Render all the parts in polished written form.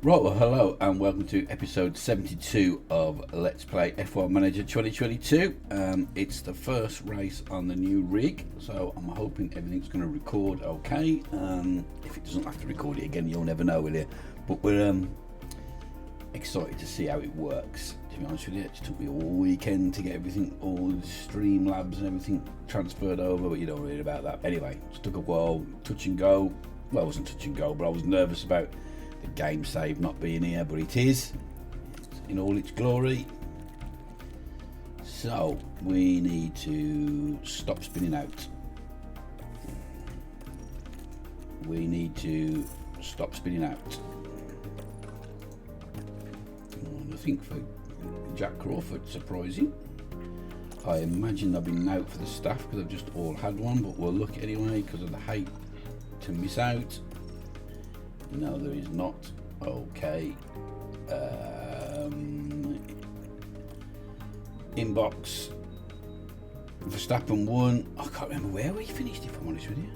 Right, well, hello and welcome to episode 72 of Let's Play F1 Manager 2022. It's the first race on the new rig, so I'm hoping everything's going to record okay. If it doesn't have to record it again, you'll never know, will you? But we're excited to see how it works, to be honest with you. It just took me all weekend to get everything, all the Streamlabs and everything transferred over, but you don't read about that. Anyway, it took a while, touch and go. Well, it wasn't touch and go, but I was nervous about the game save not being here, but it is in all its glory. So we need to stop spinning out. We need to stop spinning out. Nothing for Jack Crawford, surprising. I imagine they've been out for the staff because they've just all had one, but we'll look anyway because of the hate to miss out. No, there is not. Okay. Inbox. Verstappen won. I can't remember where we finished, if I'm honest with you.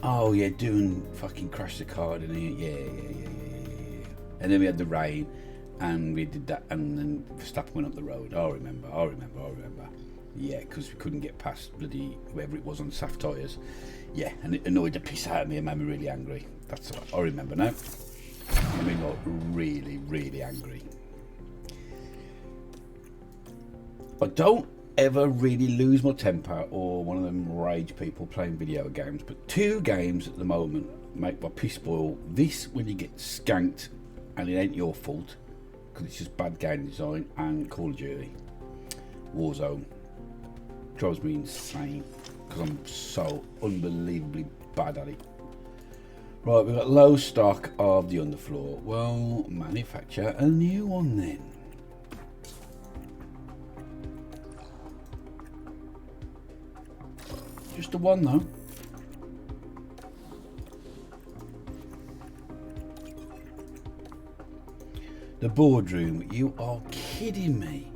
Oh yeah, doing fucking crash the car, didn't he? Yeah. And then we had the rain, and we did that, and then Verstappen went up the road. I remember. Yeah, because we couldn't get past bloody whoever it was on soft tyres. Yeah, and it annoyed the piss out of me and made me really angry. That's what I remember now. I mean, like, really, really angry. I don't ever really lose my temper or one of them rage people playing video games, but two games at the moment make my piss boil. This, when you get skanked and it ain't your fault, because it's just bad game design, and Call of Duty Warzone. Drives me insane because I'm so unbelievably bad at it. Right, we've got low stock of the underfloor. Well, manufacture a new one then. Just the one though. The boardroom, you are kidding me.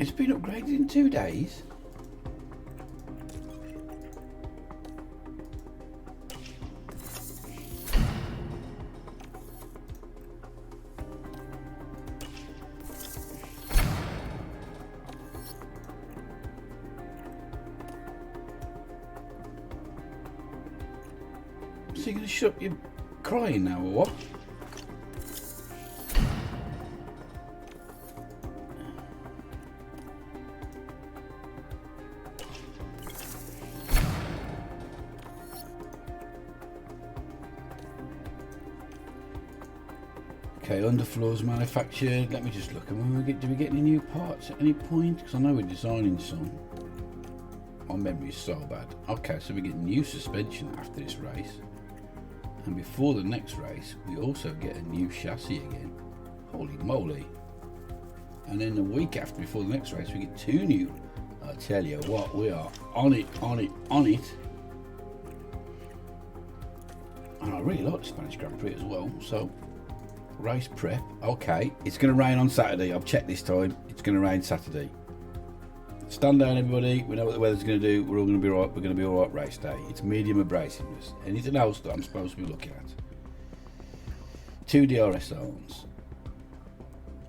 It's been upgraded in 2 days. So you're going to shut up your crying now or what? Okay, underfloors manufactured. Let me just look. Do we get any new parts at any point? Because I know we're designing some. My memory's so bad. Okay, so we get new suspension after this race. And before the next race, we also get a new chassis again. Holy moly. And then the week after, before the next race, we get 2 new. I tell you what, we are on it. And I really like the Spanish Grand Prix as well. So, race prep. Okay, it's going to rain on Saturday. I've checked this time. It's going to rain Saturday. Stand down, everybody. We know what the weather's going to do. We're all going to be all right. We're going to be all right race day. It's medium abrasiveness. Anything else that I'm supposed to be looking at? 2 DRS zones.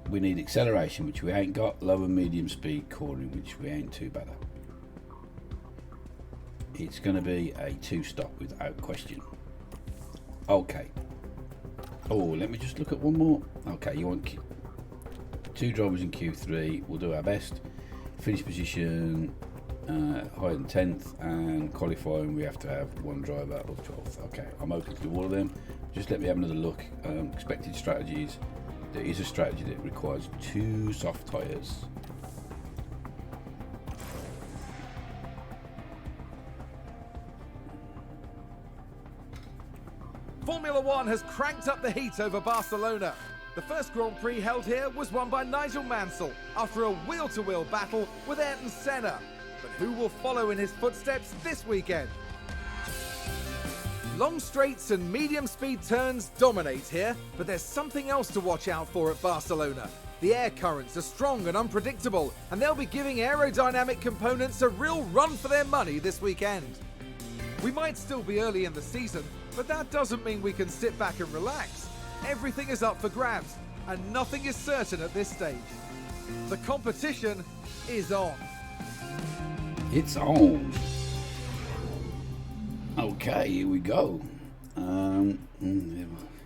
We need acceleration, which we ain't got. Low and medium speed cornering, which we ain't too bad at. It's going to be a 2-stop without question. Okay. Oh, let me just look at one more. Okay, you want 2 drivers in Q3. We'll do our best. Finish position higher than 10th, and qualifying we have to have 1 driver of 12th. Okay, I'm open to do all of them. Just let me have another look. Expected strategies. There is a strategy that requires 2 soft tyres. Formula One has cranked up the heat over Barcelona. The first Grand Prix held here was won by Nigel Mansell after a wheel-to-wheel battle with Ayrton Senna. But who will follow in his footsteps this weekend? Long straights and medium speed turns dominate here, but there's something else to watch out for at Barcelona. The air currents are strong and unpredictable, and they'll be giving aerodynamic components a real run for their money this weekend. We might still be early in the season, but that doesn't mean we can sit back and relax. Everything is up for grabs, and nothing is certain at this stage. The competition is on. It's on. Okay, here we go.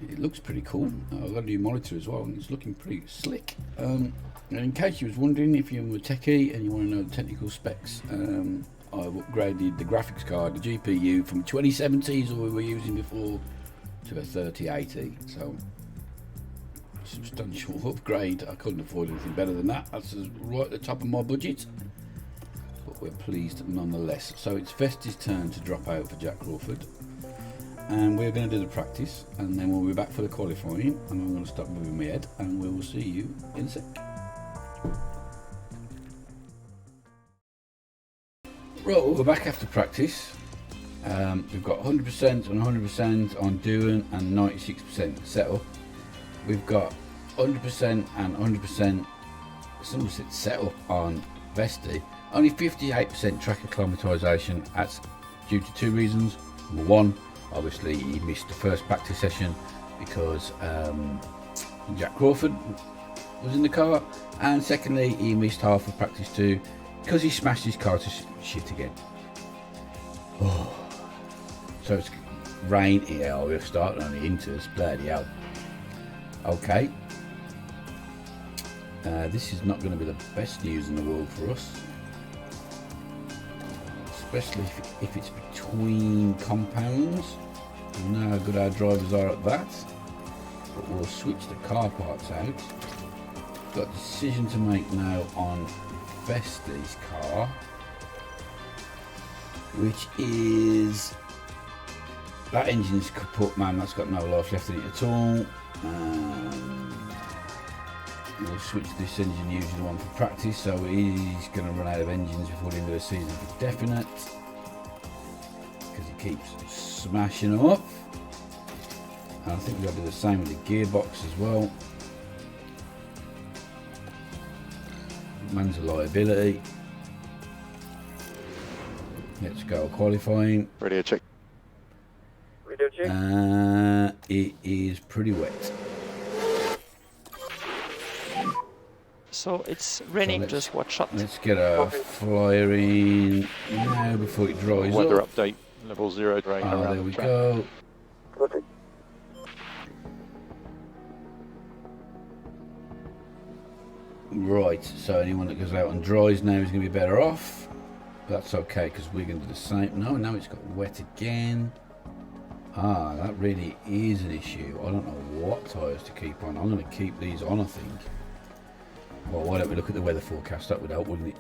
It looks pretty cool. I've got a new monitor as well, and it's looking pretty slick. And in case you was wondering, if you're a techie and you want to know the technical specs, I've upgraded the graphics card, the GPU, from 2070s, or we were using before, to a 3080. So, substantial upgrade. I couldn't afford anything better than that. That's right at the top of my budget. But we're pleased nonetheless. So it's Vesti's turn to drop out for Jack Crawford. And we're going to do the practice, and then we'll be back for the qualifying, and I'm going to stop moving my head, and we will see you in a sec. Right, we're back after practice. We've got 100% and 100% on doing and 96% setup. We've got 100% and 100% some setup on Vesti. Only 58% track acclimatisation. That's due to two reasons. Number one, obviously he missed the first practice session because Jack Crawford was in the car, and secondly he missed half of practice 2 because he smashed his car to shit again. Oh. So it's rain here. We're starting on the Inters, bloody hell. Okay, this is not going to be the best news in the world for us, especially if it's between compounds. We know how good our drivers are at that, but we'll switch the car parts out. Got a decision to make now on Vesti's car, which is that engine's kaput, man. That's got no life left in it at all. We'll switch this engine using the one for practice, so he's going to run out of engines before the end of the season for definite, because he keeps smashing them up. And I think we've got to do the same with the gearbox as well. Man's a liability. Let's go qualifying. Radio check. Radio check. It is pretty wet. So it's raining, just watch out. Let's get a flyer in now before it dries Weather up. update, level 0 rain around There we the track. go. Perfect. Right, so anyone that goes out on dries now is going to be better off. But that's okay, because we're going to do the same. No, now it's got wet again. Ah, that really is an issue. I don't know what tyres to keep on. I'm going to keep these on, I think. Well, why don't we look at the weather forecast? That would help, wouldn't it?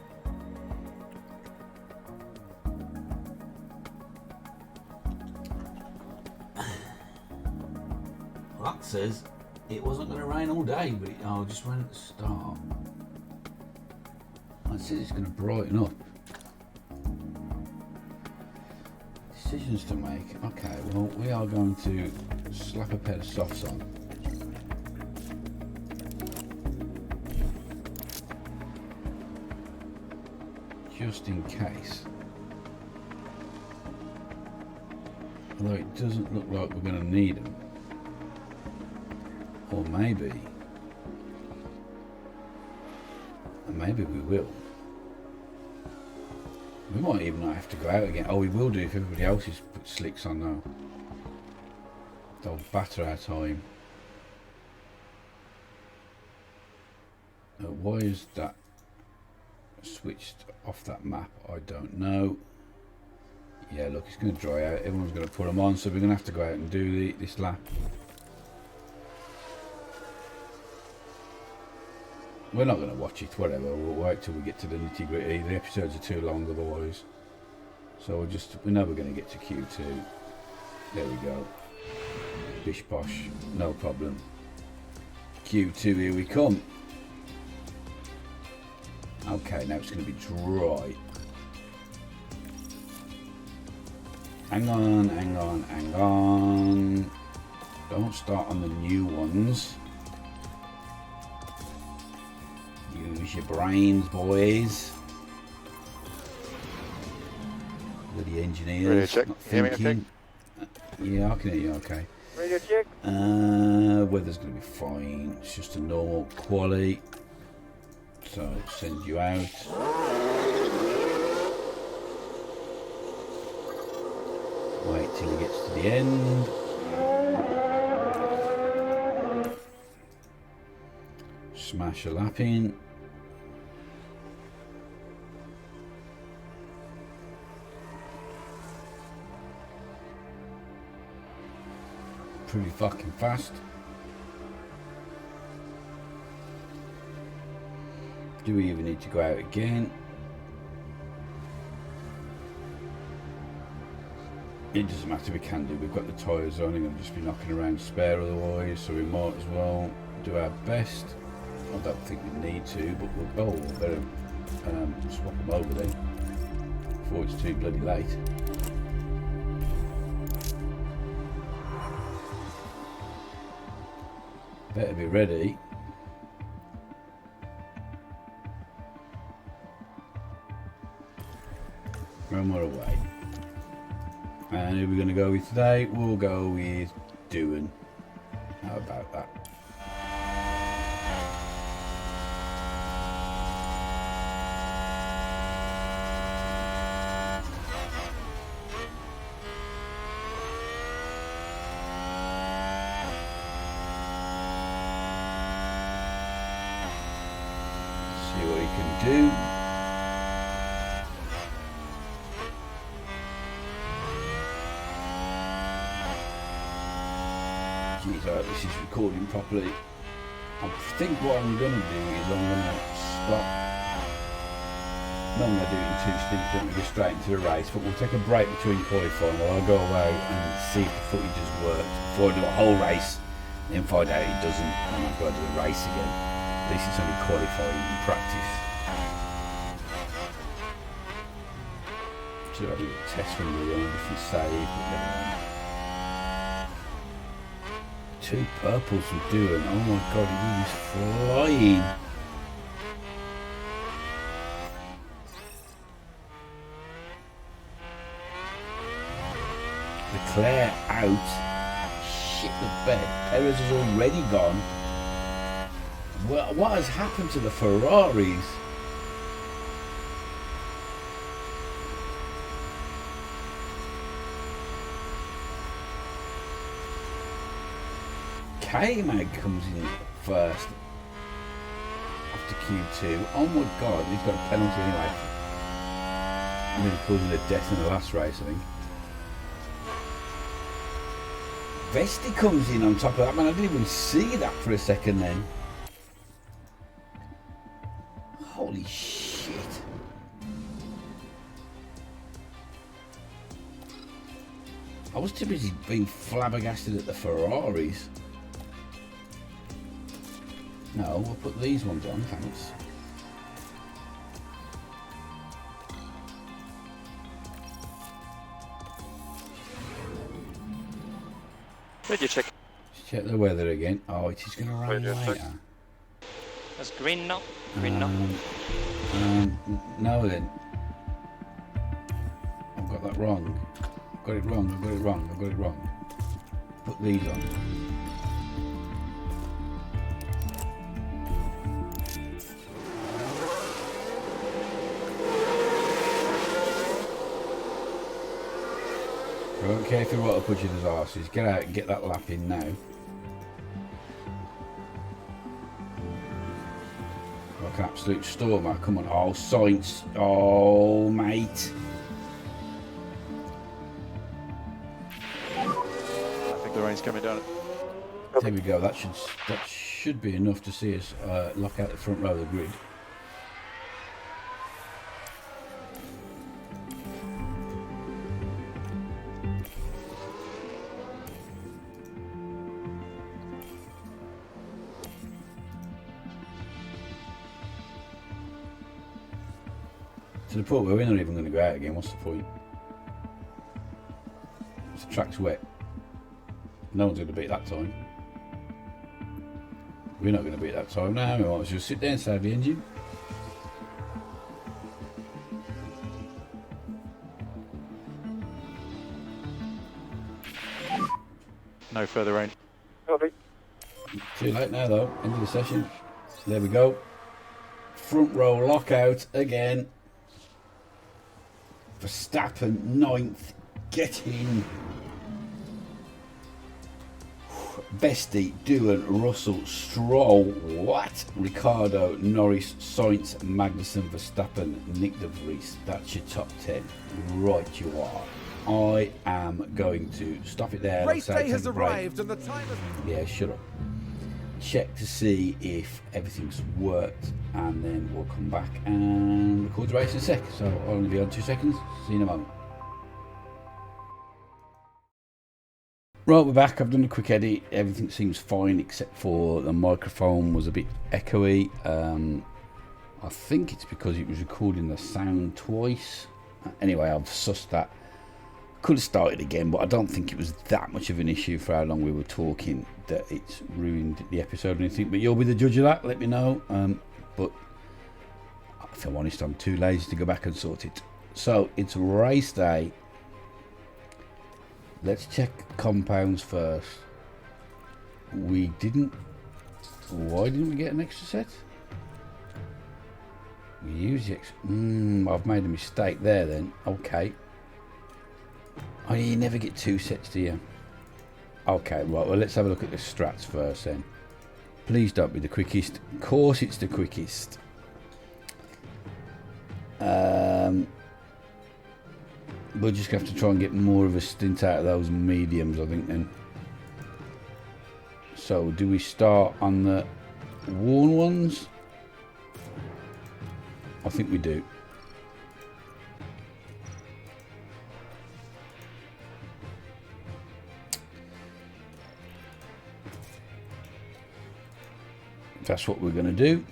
Well, that says it wasn't going to rain all day, but it just rained at the start. It says it's going to brighten up. Decisions to make. Okay, well, we are going to slap a pair of softs on. Just in case. Although it doesn't look like we're going to need them. Or maybe we will. We might even not have to go out again. Oh, we will do if everybody else has put slicks on now. They'll batter our time. Why is that switched off that map? I don't know. Yeah, look, it's going to dry out. Everyone's going to put them on, so we're going to have to go out and do this lap. We're not going to watch it, whatever. We'll wait till we get to the nitty gritty. The episodes are too long otherwise. So we know we're going to get to Q2. There we go. Bish posh, no problem. Q2, here we come. Okay, now it's going to be dry. Hang on, hang on, hang on. Don't start on the new ones. Use your brains, boys. Bloody engineers. Radio check. Not Hear me okay? thinking. Yeah, I can hear you okay. Radio check. Weather's going to be fine. It's just a normal quality. So send you out. Wait till he gets to the end. Smash a lap in. Pretty fucking fast. Do we even need to go out again? It doesn't matter, we can do. We've got the tyres on, I'm going to just be knocking around spare otherwise, so we might as well do our best. I don't think we need to, but we'll better swap them over then before it's too bloody late. Better be ready. And we're away. And who are we going to go with today? We'll go with Doan. How about that? See what he can do. Geez, I hope this is recording properly. I think what I'm going to do is I'm going to stop. Normally I do it in two stints, don't we go straight into the race, but we'll take a break between qualifying while I go away and see if the footage has worked before I do a whole race, then find out it doesn't, and I've got to do the race again. At least it's only qualifying and practice. So I'll do a test when we're on a different save, but never mind. Two purples from Doan. Oh my god, he is flying. Leclerc out. Shit the bed. Perez has already gone. What has happened to the Ferraris? K-Mag comes in first after Q2. Oh my god, he's got a penalty anyway. Nearly causing a death in the last race, I think. Vesti comes in on top of that, man. I didn't even see that for a second then. Holy shit. I was too busy being flabbergasted at the Ferraris. No, we'll put these ones on, thanks. Did you check? Let's check the weather again. Oh, it is going to rain Where'd you later. It's green now. Green now. No then. I've got that wrong. I've got it wrong, I've got it wrong, I've got it wrong. Put these on. I don't care if you want to put you as arses. Get out and get that lap in now. Like an absolute stormer. Come on. Oh, science. Oh, mate. I think the rain's coming down. There we go. That should be enough to see us lock out the front row of the grid. To the point where we're not even going to go out again. What's the point? The track's wet. No one's going to beat that time. We're not going to beat that time now. We might as well sit there and save the engine. No further rain. Copy. Too late now though. End of the session. There we go. Front row lockout again. Verstappen 9th. Get in. Bestie, Doohan, Russell, Stroll, what? Ricardo, Norris, Sainz, Magnussen, Verstappen, Nick de Vries. That's your top 10. Right you are. I am going to stop it there. Race day has arrived and the time has... Yeah, shut up. Check to see if everything's worked and then we'll come back and record the race in a sec. So I'll only be on 2 seconds. See you in a moment. Right, we're back. I've done a quick edit. Everything seems fine except for the microphone was a bit echoey. I think it's because it was recording the sound twice. Anyway, I've sussed that. Could have started again, but I don't think it was that much of an issue for how long we were talking that it's ruined the episode or anything. But you'll be the judge of that. Let me know. But if I'm honest, I'm too lazy to go back and sort it. So it's race day. Let's check compounds first. We didn't. Why didn't we get an extra set? We used the extra. I've made a mistake there then. Okay. Oh, you never get 2 sets, do you? Okay, right. Well, let's have a look at the strats first then. Please don't be the quickest. Of course, it's the quickest. We're just going to have to try and get more of a stint out of those mediums, I think, then. So, do we start on the worn ones? I think we do. That's what we're going to do.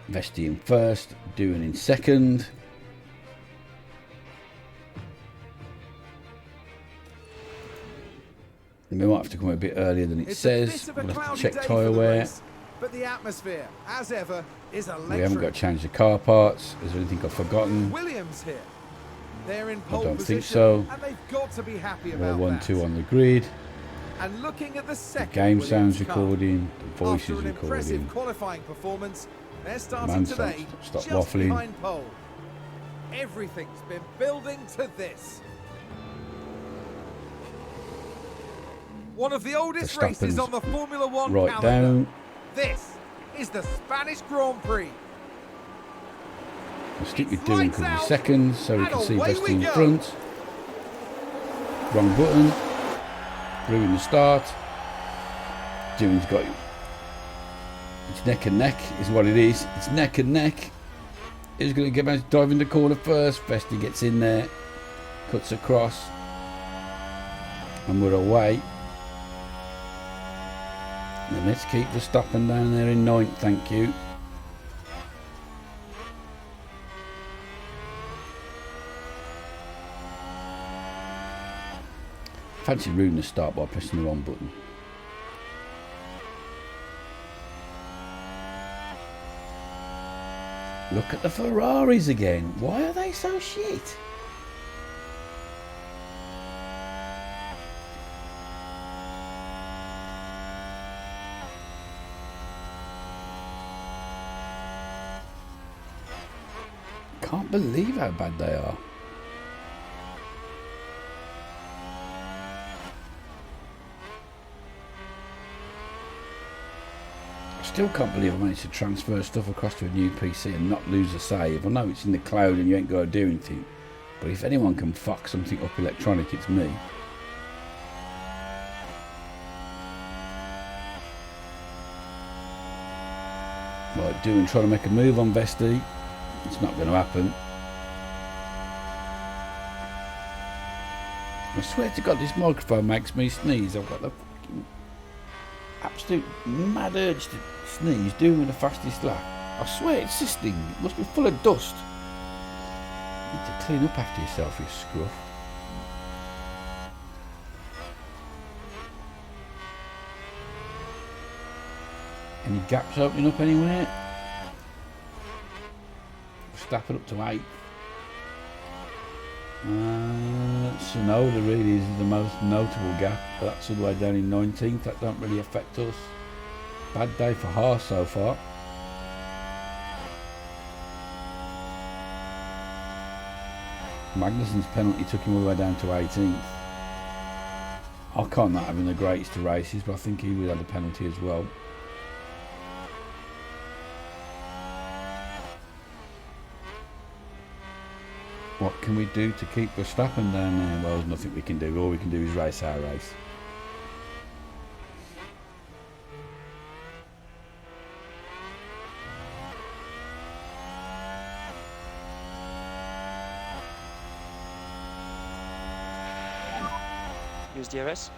Vesty in first, Doohan in second. And we might have to come a bit earlier than it says. We'll have to check tyre wear. But the atmosphere, as ever, is electric. We haven't got to change the car parts. Is there anything I've forgotten? Williams here. They're in pole I don't position, think so. and they've got to be happy We're about 1-2 on the grid. And looking at the The second game Williams sounds car. recording. The voice After is an impressive recording. qualifying performance, they're starting Man, today stop just waffling. behind pole. Everything's been building to this. One of the oldest races Verstappen's on the Formula One right calendar. down. This is the Spanish Grand Prix. We'll stick with Doohan because of the seconds so we and can see away Vesty we in go. front. Wrong button. Ruin the start. Doohan's got you. It's neck and neck is what it is. It's neck and neck. Who's going to get back, dive in the corner first? Vesty gets in there. Cuts across. And we're away. And let's keep Verstappen down there in 9th, thank you. Fancy ruining the start by pressing the wrong button. Look at the Ferraris again. Why are they so shit? Can't believe how bad they are. Still can't believe I managed to transfer stuff across to a new PC and not lose a save. I know it's in the cloud and you ain't got to do anything, but if anyone can fuck something up electronic, it's me. Right, Doohan trying to make a move on Vesty. It's not going to happen. I swear to God, this microphone makes me sneeze. I've got the fucking... absolute mad urge to sneeze doing the fastest lap. I swear it's this thing. It must be full of dust. You need to clean up after yourself, you scruff. Any gaps opening up anywhere? Staffing up to 8th. Sonoda really is the most notable gap, but that's all the way down in 19th. That don't really affect us. Bad day for Haas so far. Magnussen's penalty took him all the way down to 18th. Ocon not having the greatest of races, but I think he would have a penalty as well. What can we do to keep Verstappen down there? Well, there's nothing we can do. All we can do is race our race. Use DRS.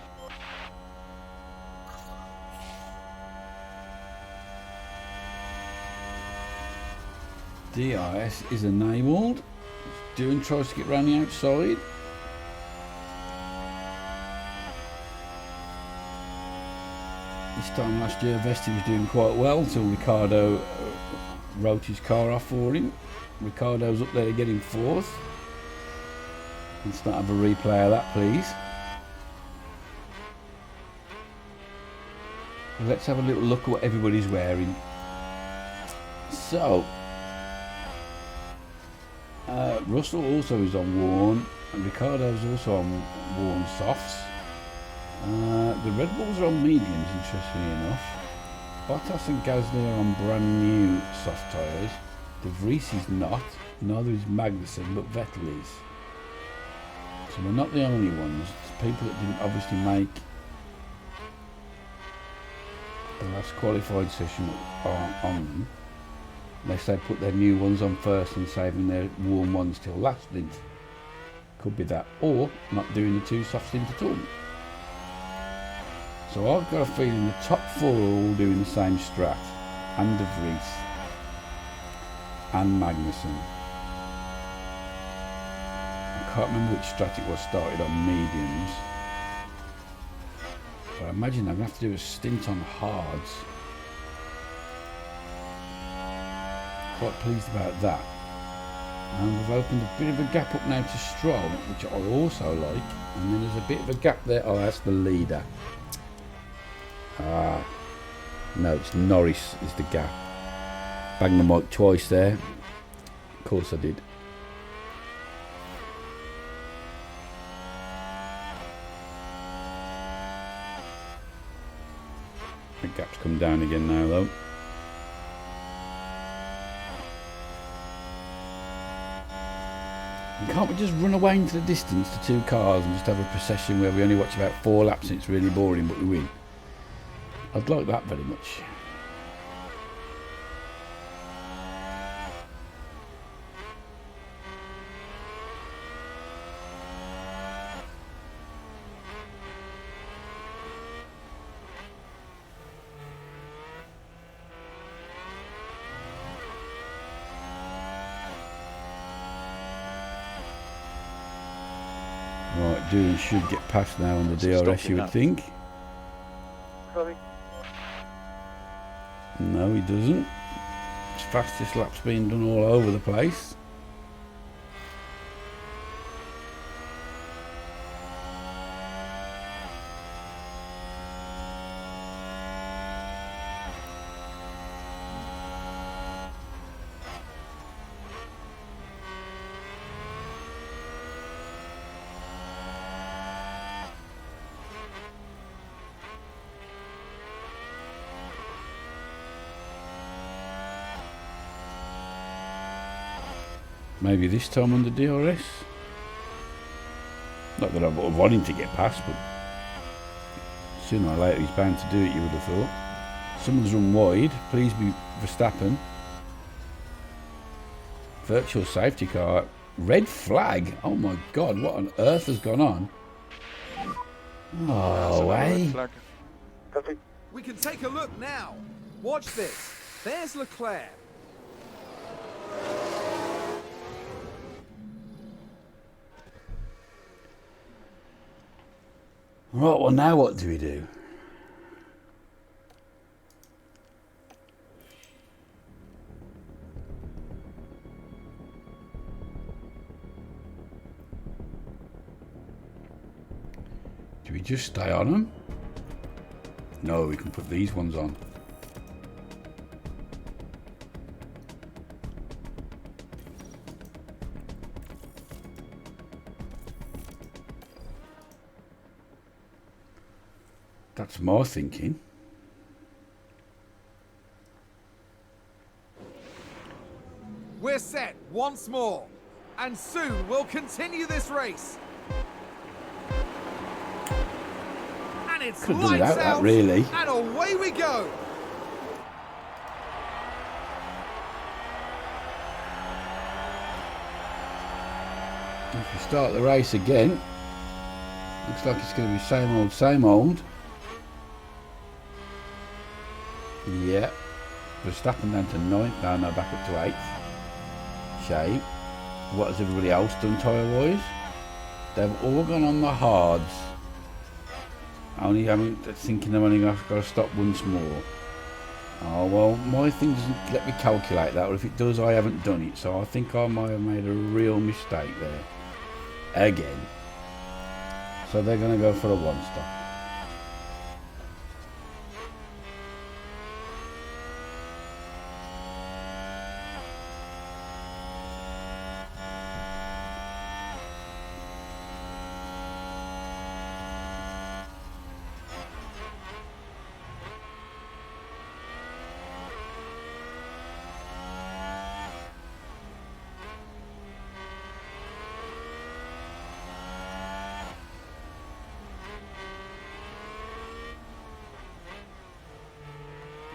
DRS is enabled. Doing tries to get round the outside. This time last year, Vesti was doing quite well until Ricardo wrote his car off for him. Ricardo's up there to get him 4th. Let's not have a replay of that, please. Let's have a little look at what everybody's wearing. So, Russell also is on worn, and Ricardo's also on worn softs. The Red Bulls are on mediums, interestingly enough. Bottas and Gasly are on brand new soft tyres. De Vries is not, neither is Magnussen, but Vettel is. So we're not the only ones. It's people that didn't obviously make the last qualified session on them. Unless they put their new ones on first and saving their warm ones till last stint. Could be that, or not doing the 2 soft stints at all. So I've got a feeling the top 4 are all doing the same strat. And De Vries. And Magnussen. I can't remember which strat it was started on mediums. But I imagine I'm going to have to do a stint on hards. Quite pleased about that. And we've opened a bit of a gap up now to Stroll, which I also like. And then there's a bit of a gap there. Oh, that's the leader. Ah, no, it's Norris is the gap. Banged the mic twice there. Of course I did. The gap's come down again now though. Can't we just run away into the distance to 2 cars and just have a procession where we only watch about 4 laps and it's really boring but we win? I'd like that very much. Right, Doohan should get past now on the DRS, you would think. Sorry. No, he doesn't. His fastest lap's being done all over the place. Maybe this time on the DRS. Not that I want him to get past, but sooner or later he's bound to do it, you would have thought. Someone's run wide. Please be Verstappen. Virtual safety car. Red flag. Oh my God, what on earth has gone on? Oh, hey. Copy. We can take a look now. Watch this. There's Leclerc. Right, well now what do we do? Do we just stay on them? No, we can put these ones on. That's my thinking. We're set once more. And soon we'll continue this race. And it's Could have done lights without out, that, really. and away we go. If we start the race again, looks like it's going to be same old, same old. Yeah. Verstappen down to 9th, now back up to 8th. Shame. What has everybody else done tyre-wise? They've all gone on the hards. Thinking they've only got to stop once more. Oh well, my thing doesn't let me calculate that, or if it does, I haven't done it. So I think I might have made a real mistake there. Again. So they're going to go for a one stop.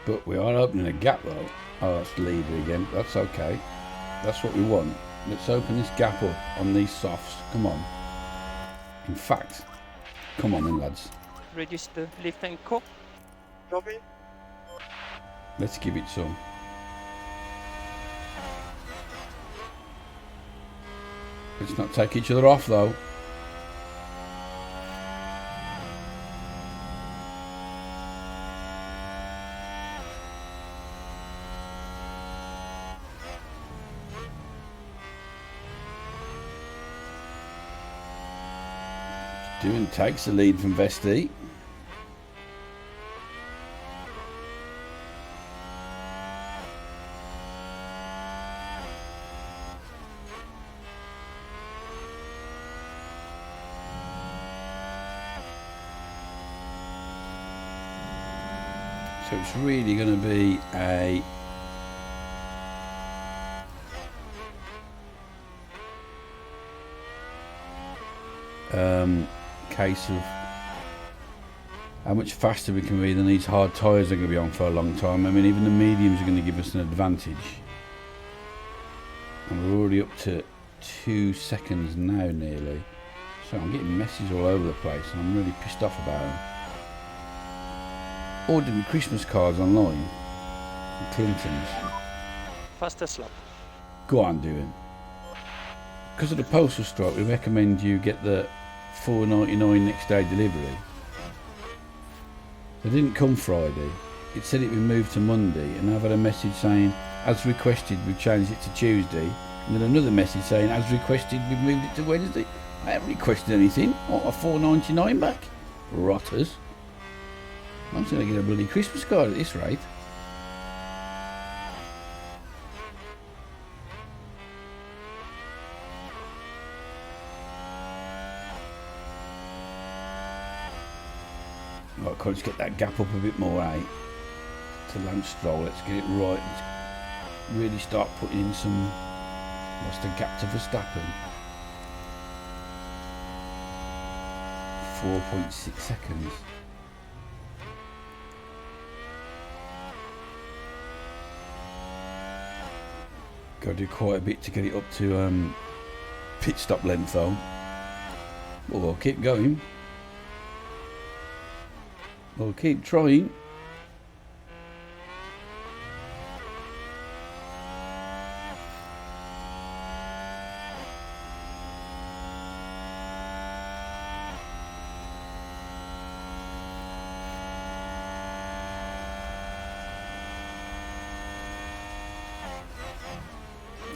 But we are opening a gap though. Oh, that's the leader again. That's okay. That's what we want. Let's open this gap up on these softs. Come on. In fact, come on then, lads. Register lift and co. Copy. Let's give it some. Let's not take each other off though. Doing takes the lead from Vesti. So it's really going to be a case of how much faster we can be than these hard tyres are going to be on for a long time. I mean, even the mediums are going to give us an advantage. And we're already up to 2 seconds now nearly. So I'm getting messages all over the place and I'm really pissed off about them. Ordering Christmas cards online from Clinton's. Fastest lap. Go on, do it. Because of the postal strike, we recommend you get the $4.99 next day delivery. They didn't come Friday. It said it would move to Monday, and I've had a message saying, as requested, we've changed it to Tuesday. And then another message saying, as requested, we've moved it to Wednesday. I haven't requested anything. I want my $4.99 back. Rotters. I'm just going to get a bloody Christmas card at this rate. Right, can't just get that gap up a bit more, eh? To Lance Stroll, let's get it right. Let's really start putting in some. What's the gap to Verstappen? 4.6 seconds. Got to do quite a bit to get it up to pit stop length though. Well, we'll keep going. We'll keep trying.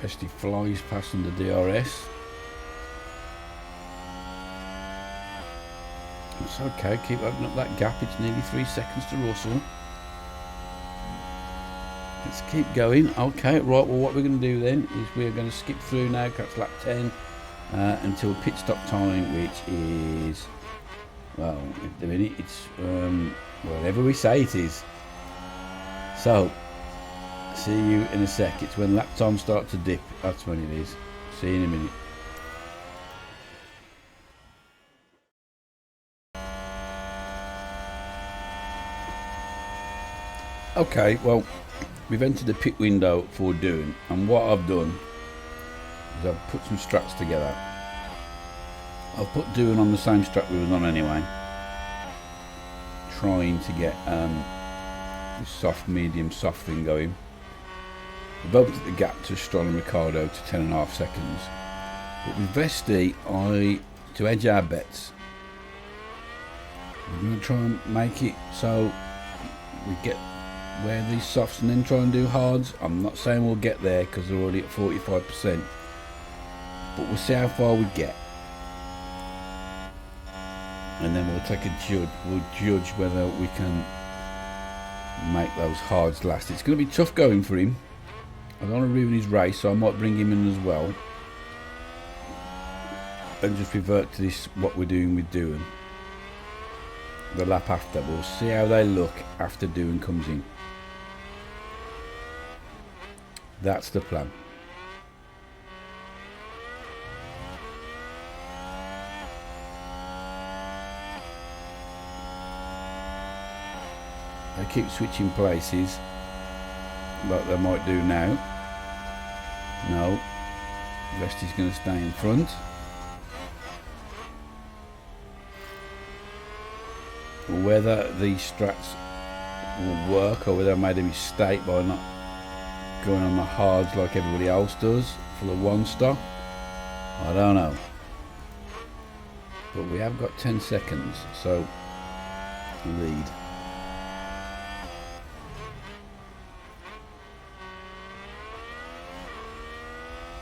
Pesty flies past on the DRS. It's okay, keep opening up that gap. It's nearly 3 seconds to Russell. Let's keep going. Okay, right, well what we're going to do then is we're going to skip through now, that's lap 10, until pit stop time, which is, well, at the minute it's whatever we say it is. So, see you in a sec. It's when lap times start to dip, that's when it is. See you in a minute. Okay, well, we've entered the pit window for doing, and what I've done is I've put some strats together. I've put doing on the same strat we was on anyway, trying to get this soft, medium, soft thing going. We've opened the gap to Stroll and Ricciardo to 10.5 seconds, but with Vesti, to edge our bets, we're going to try and make it so we get wear these softs and then try and do hards. I'm not saying we'll get there because they're already at 45%, but we'll see how far we get, and then we'll take a judge. We'll judge whether we can make those hards last. It's going to be tough going for him. I don't want to ruin his race, so I might bring him in as well and just revert to this what we're doing with Doohan the lap after. We'll see how they look after Doohan comes in. That's the plan. They keep switching places like they might do now. No, Vesti's going to stay in front. Whether these strats will work or whether I made a mistake by not going on the hards like everybody else does for the one stop, I don't know. But we have got 10 seconds, so lead.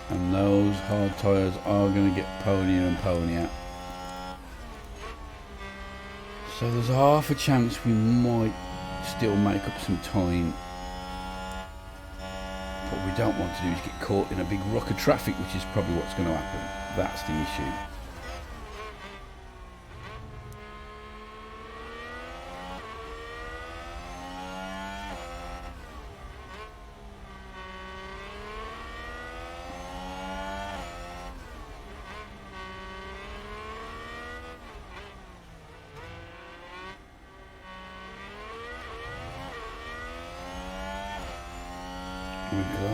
And those hard tyres are going to get ponier and ponier. So there's half a chance we might still make up some time. What we don't want to do is get caught in a big ruck of traffic, which is probably what's going to happen. That's the issue.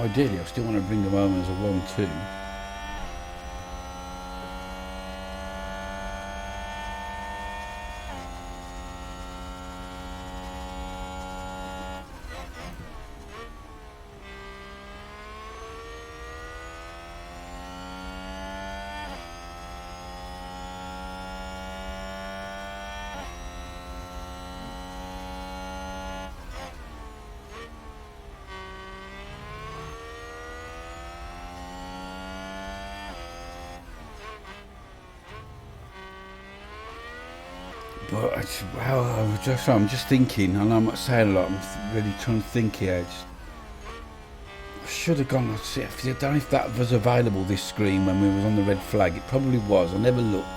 Ideally, I still want to bring them home as a 1-2. But I'm just thinking, and I'm not saying a lot, I'm really trying to think here. I should have gone, I don't know if that was available, this screen, when we was on the red flag. It probably was, I never looked.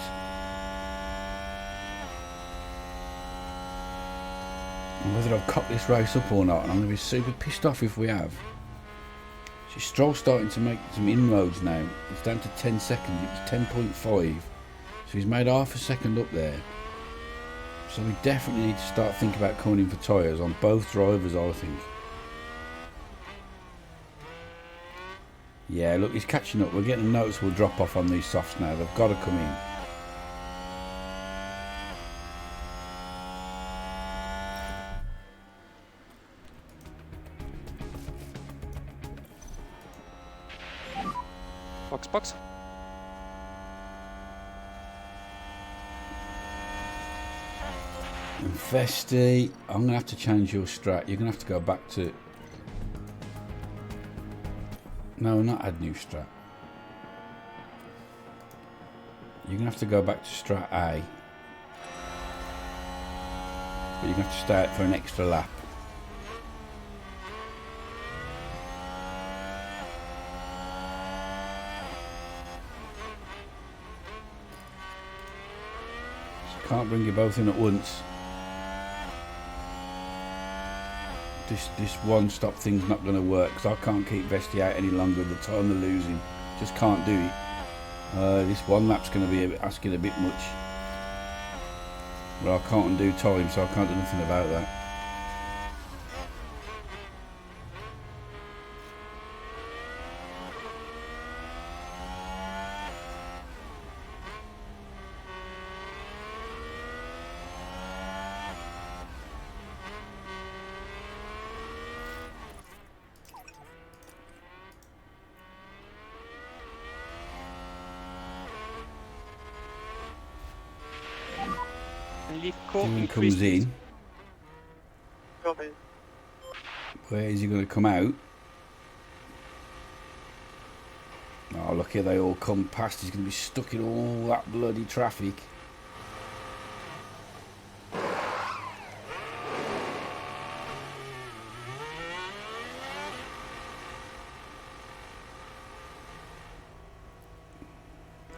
And whether I've cocked this race up or not, and I'm going to be super pissed off if we have. See, Stroll's starting to make some inroads now. It's down to 10 seconds, it was 10.5. So he's made half a second up there. So we definitely need to start thinking about coming in for tyres on both drivers, I think. Yeah, look, he's catching up. We're getting a noticeable drop off on these softs now. They've got to come in. Box. And Vesti, I'm going to have to change your strat. You're going to have to go back to No, not add new strat. You're going to have to go back to strat A. But you're going to have to start for an extra lap. So can't bring you both in at once. This one stop thing's not going to work because I can't keep Vesti out any longer. The time they're losing, just can't do it. This one lap's going to be asking a bit much. But I can't undo time, so I can't do nothing about that. Someone comes in. Copy. Where is he going to come out? Oh, look here, they all come past. He's going to be stuck in all that bloody traffic.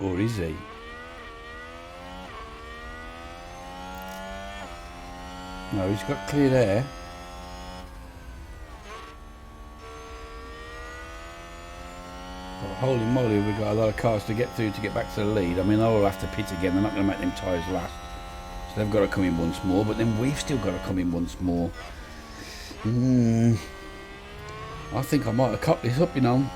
Or is he? No, he's got clear air. But holy moly, we've got a lot of cars to get through to get back to the lead. I mean, they'll have to pit again. They're not going to make them tyres last. So they've got to come in once more. But then we've still got to come in once more. I think I might have cut this up, you know.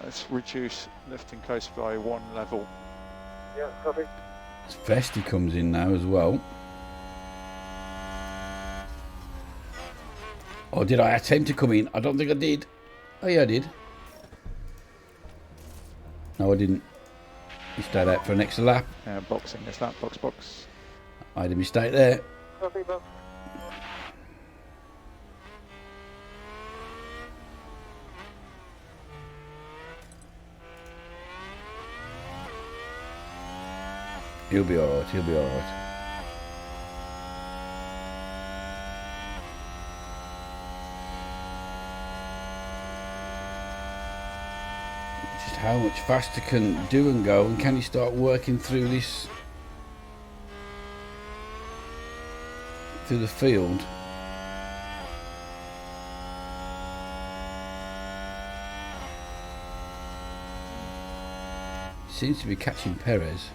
Let's reduce lifting coast by 1 level. Yeah, copy. Vesti comes in now as well. Or did I attempt to come in? I don't think I did. Oh yeah, I did. No, I didn't. He stayed out for an extra lap. Boxing this lap, box. I had a mistake there. Copy, boss. He'll be alright, he'll be alright. Just how much faster can do and go, and can he start working through this, through the field? Seems to be catching Perez.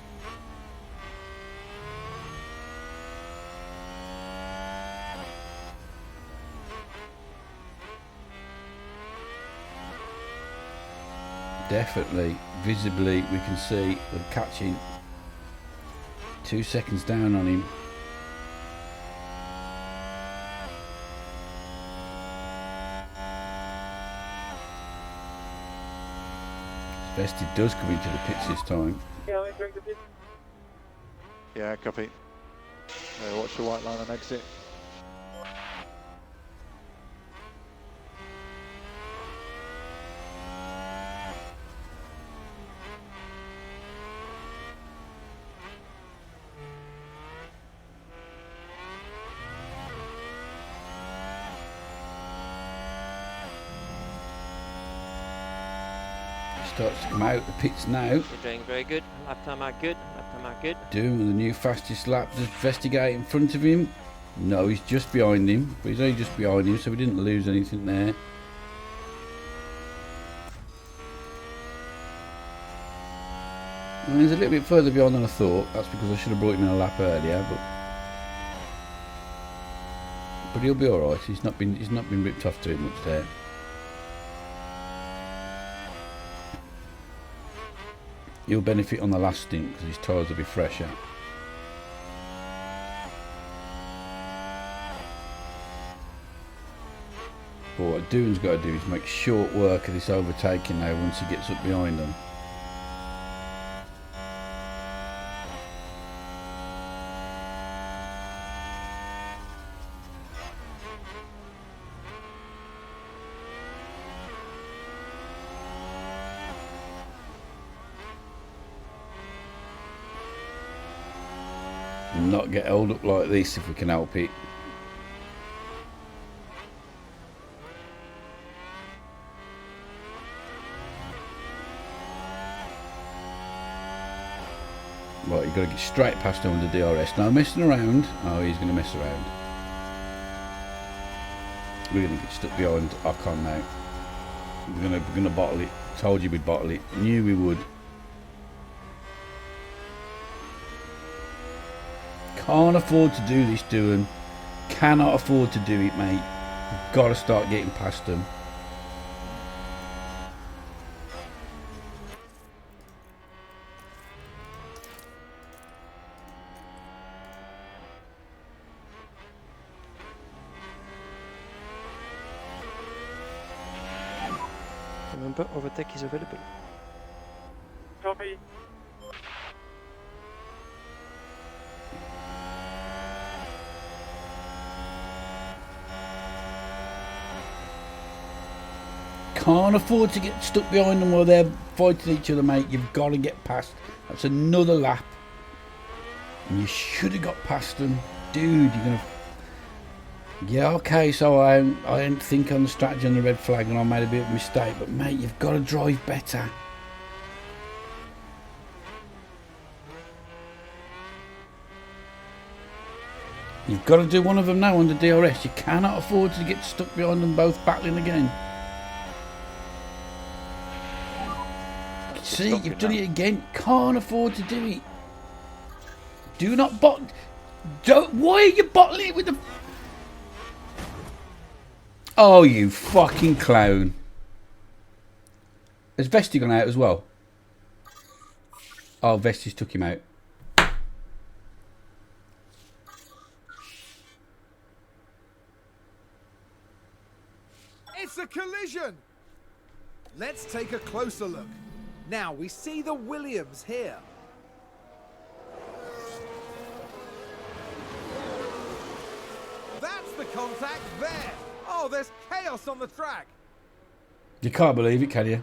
Definitely, visibly, we can see the catching. 2 seconds down on him. Vesti does come into the pits this time. Yeah, I'm entering the pit. Yeah, copy. Watch the white line on exit. Starts to come out the pits now. You're doing very good. Lap time out good. Lap time out good. Doing the new fastest lap. Does Vesti get in front of him? No, he's just behind him. But he's only just behind him, so we didn't lose anything there. And he's a little bit further behind than I thought. That's because I should have brought him in a lap earlier. But he'll be all right. He's not been ripped off too much there. He'll benefit on the last stint because his tyres will be fresher. But what Doohan's got to do is make short work of this overtaking now once he gets up behind them. And not get held up like this if we can help it. Right, you've got to get straight past him with the DRS. No messing around. Oh, he's going to mess around. We're going to get stuck behind Ocon now. We're going to bottle it. Told you we'd bottle it. Knew we would. Can't afford to do this, Doohan. Cannot afford to do it, mate. We've got to start getting past them. Remember, overtake is available. Copy. Can't afford to get stuck behind them while they're fighting each other, mate. You've got to get past. That's another lap. And you should have got past them. Dude, you're going to... Yeah, okay, so I didn't think on the strategy on the red flag and I made a bit of a mistake. But, mate, you've got to drive better. You've got to do one of them now on the DRS. You cannot afford to get stuck behind them both battling again. See, you've done it again. Can't afford to do it. Do not bot. Don't. Why are you bottling it with the? Oh, you fucking clown! Has Vesti gone out as well? Oh, Vesti's took him out. It's a collision! Let's take a closer look. Now we see the Williams here. That's the contact there. Oh, there's chaos on the track. You can't believe it, can you?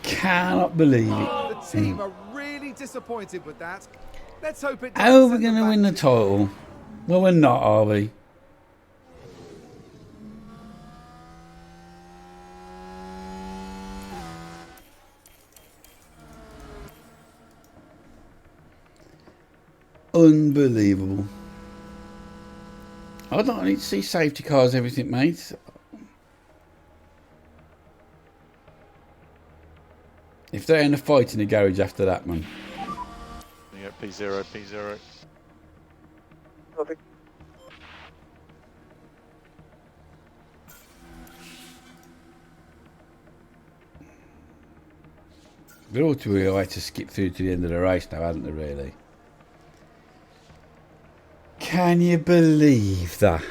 Cannot believe it. The team are really disappointed with that. Let's hope it. How are we going to win the title? Well, we're not, are we? Unbelievable. I don't need to see safety cars, everything, mate. If they're in a fight in the garage after that, man. You get P0, P0. Copy. They ought to be right to skip through to the end of the race now, hadn't they, really? Can you believe that?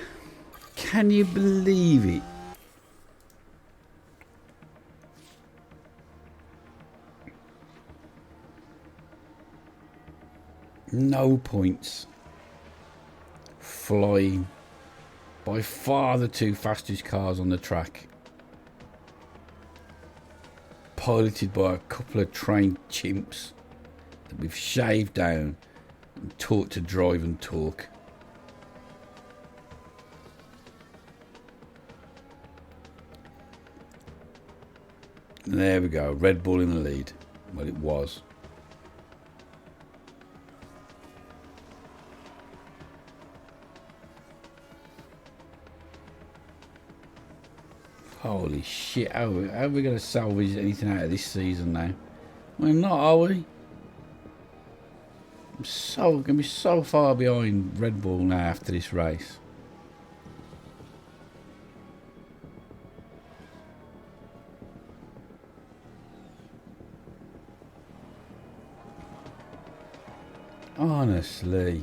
Can you believe it? No points. Flying. By far the two fastest cars on the track. Piloted by a couple of trained chimps that we've shaved down and taught to drive and talk. And there we go, Red Bull in the lead. Well, it was. Holy shit, how are we going to salvage anything out of this season now? We're not, are we? I'm going to be so far behind Red Bull now after this race. Honestly.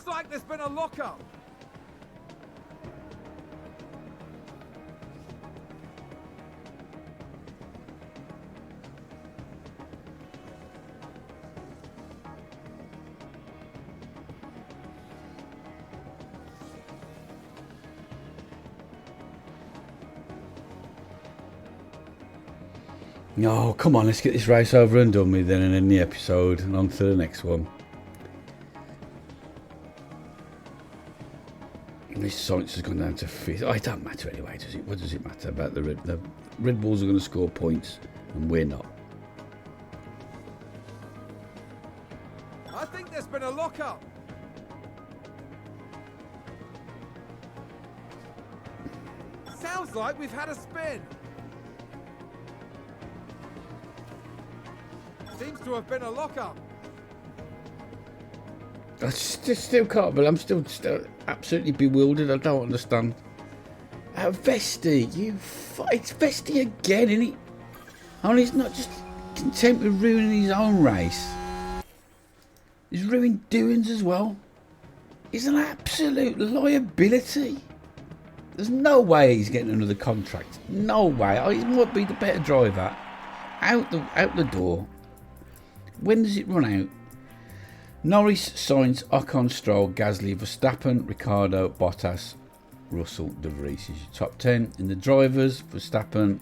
Looks like there's been a lockup. No, come on, let's get this race over and done with then and end the episode and on to the next one. This Sainz has gone down to 5th. Oh, it don't matter anyway, does it? What does it matter about the Red Bulls are going to score points and we're not. I think there's been a lockup. Sounds like we've had a spin. Seems to have been a lockup. I still can't, but I'm still absolutely bewildered. I don't understand. Vesti, it's Vesti again, isn't he? And he's not just content with ruining his own race. He's ruined Doings as well. He's an absolute liability. There's no way he's getting another contract. No way. He might be the better driver. Out the door. When does it run out? Norris, Sainz, Ocon, Stroll, Gasly, Verstappen, Ricciardo, Bottas, Russell, De Vries is your top 10. In the drivers, Verstappen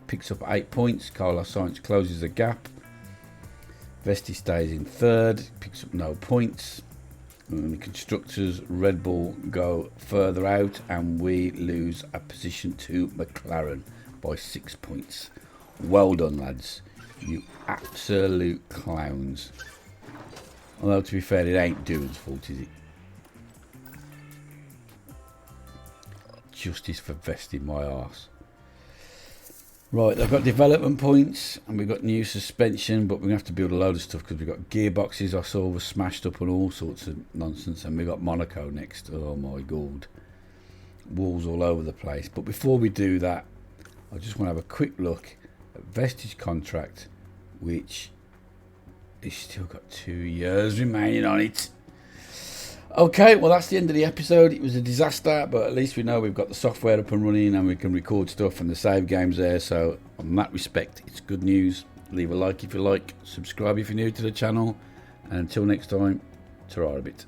picks up 8 points. Carlos Sainz closes the gap. Vesti stays in 3rd, picks up no points. In the constructors, Red Bull go further out and we lose a position to McLaren by 6 points. Well done, lads. You absolute clowns. Although, to be fair, it ain't Doing's fault, is it? Justice for vesting my arse. Right, they've got development points and we've got new suspension, but we're going to have to build a load of stuff because we've got gearboxes I saw were smashed up and all sorts of nonsense, and we've got Monaco next. Oh my god. Walls all over the place. But before we do that, I just want to have a quick look at Vestige contract, which is still got 2 years remaining on it. Okay, well that's the end of the episode. It was a disaster, but at least we know we've got the software up and running and we can record stuff and the save games there. So on that respect, it's good news. Leave a like if you like, subscribe if you're new to the channel, and until next time, ta-ra a bit.